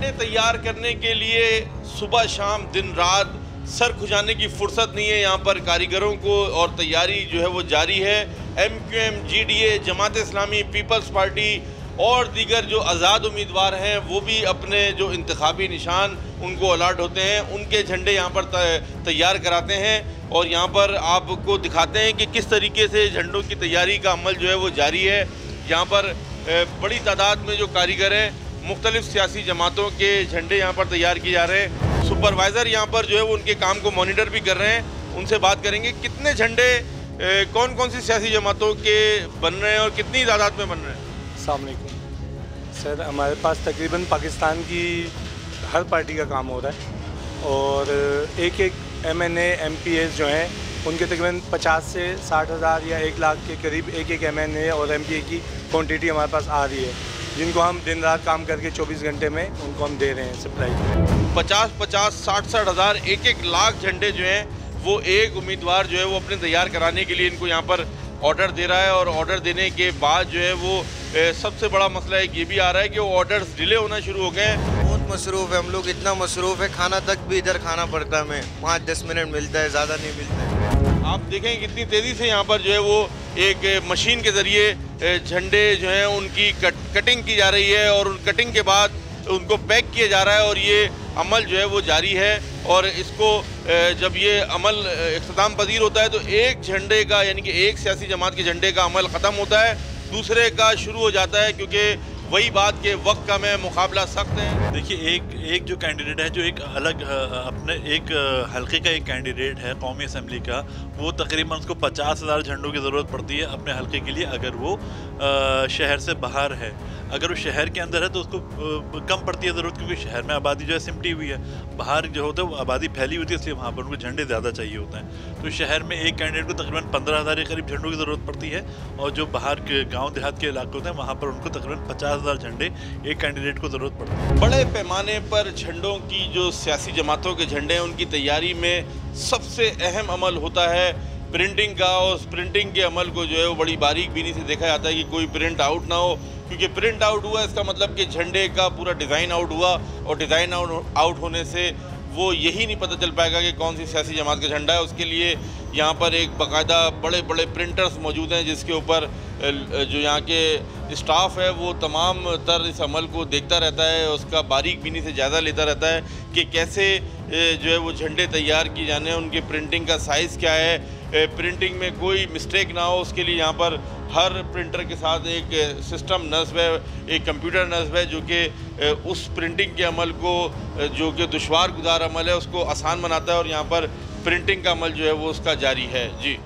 झंडे तैयार करने के लिए सुबह शाम दिन रात सर खुजाने की फुर्सत नहीं है यहाँ पर कारीगरों को, और तैयारी जो है वो जारी है। MQM, GDA, Jamaat Islami, peoples party और दीगर जो आज़ाद उम्मीदवार हैं वो भी अपने जो इंतखाबी निशान उनको अलाट होते हैं उनके झंडे यहाँ पर तैयार कराते हैं, और यहाँ पर आपको दिखाते हैं कि किस तरीके से झंडों की तैयारी का अमल जो है वो जारी है। यहाँ पर बड़ी तादाद में जो कारीगर हैं, मुख्तलिफ सियासी जमातों के झंडे यहाँ पर तैयार किए जा रहे हैं। सुपरवाइज़र यहाँ पर जो है वो उनके काम को मॉनिटर भी कर रहे हैं। उनसे बात करेंगे कितने झंडे कौन कौन सी सियासी जमातों के बन रहे हैं और कितनी तादाद में बन रहे हैं। अस्सलाम वालेकुम सर, हमारे पास तकरीबन पाकिस्तान की हर पार्टी का काम हो रहा है, और एक एक MNA MPAs जो हैं उनके तकरीबन 50 से 60 हज़ार या 1 लाख के करीब एक एक MNA और MPA की क्वांटिटी हमारे पास आ रही है, जिनको हम दिन रात काम करके 24 घंटे में उनको हम दे रहे हैं सप्लाई। 50-50, 60-60 हज़ार, 1-1 लाख झंडे जो हैं वो एक उम्मीदवार जो है वो अपने तैयार कराने के लिए इनको यहाँ पर ऑर्डर दे रहा है, और ऑर्डर देने के बाद जो है वो सबसे बड़ा मसला एक ये भी आ रहा है कि वो ऑर्डर्स डिले होना शुरू हो गए हैं। बहुत मसरूफ़ है हम लोग, इतना मसरूफ़ है खाना तक भी इधर खाना पड़ता है, हमें 5-10 मिनट मिलता है, ज़्यादा नहीं मिलता है। आप देखें कितनी तेज़ी से यहाँ पर जो है वो एक मशीन के ज़रिए झंडे जो हैं उनकी कटिंग की जा रही है, और उन कटिंग के बाद उनको पैक किया जा रहा है, और ये अमल जो है वो जारी है। और इसको जब ये अमल इख्तिताम पजीर होता है तो एक झंडे का यानी कि एक सियासी जमात के झंडे का अमल ख़त्म होता है, दूसरे का शुरू हो जाता है, क्योंकि वही बात के वक्त का में मुकाबला सख्त है। देखिए एक जो कैंडिडेट है, जो एक अलग अपने एक हल्के का एक कैंडिडेट है कौमी असम्बली का, वो तकरीबन उसको 50,000 झंडों की ज़रूरत पड़ती है अपने हल्के के लिए, अगर वो शहर से बाहर है। अगर वो शहर के अंदर है तो उसको कम पड़ती है ज़रूरत, क्योंकि शहर में आबादी जो है सिमटी हुई है, बाहर जो होता है वो आबादी फैली हुई थी, इसलिए वहाँ पर उनको झंडे ज़्यादा चाहिए होते हैं। तो शहर में एक कैंडिडेट को तकरीबन 15,000 के करीब झंडों की ज़रूरत पड़ती है, और जो बाहर के गाँव देहात के इलाके होते हैं वहाँ पर उनको तकरीबन 50,000 झंडे एक कैंडिडेट को ज़रूरत पड़ती है। बड़े पैमाने पर झंडों की जो सियासी जमातों के झंडे हैं उनकी तैयारी में सबसे अहम अमल होता है प्रिंटिंग का, और उस प्रिंटिंग के अमल को जो है वो बड़ी बारीक बीनी से देखा जाता है कि कोई प्रिंट आउट ना हो, क्योंकि प्रिंट आउट हुआ इसका मतलब कि झंडे का पूरा डिज़ाइन आउट हुआ, और डिज़ाइन आउट होने से वो यही नहीं पता चल पाएगा कि कौन सी सियासी जमात का झंडा है। उसके लिए यहाँ पर एक बाकायदा बड़े बड़े प्रिंटर्स मौजूद हैं, जिसके ऊपर जो यहाँ के स्टाफ है वो तमाम तर इस अमल को देखता रहता है, उसका बारीक बीनी से जायज़ा लेता रहता है कि कैसे जो है वो झंडे तैयार किए जाने हैं, उनकी प्रिंटिंग का साइज़ क्या है, प्रिंटिंग में कोई मिस्टेक ना हो। उसके लिए यहाँ पर हर प्रिंटर के साथ एक सिस्टम नस्ब है, एक कंप्यूटर नस्ब है, जो कि उस प्रिंटिंग के अमल को, जो कि दुश्वार गुजार अमल है, उसको आसान बनाता है, और यहाँ पर प्रिंटिंग का अमल जो है वो उसका जारी है। जी।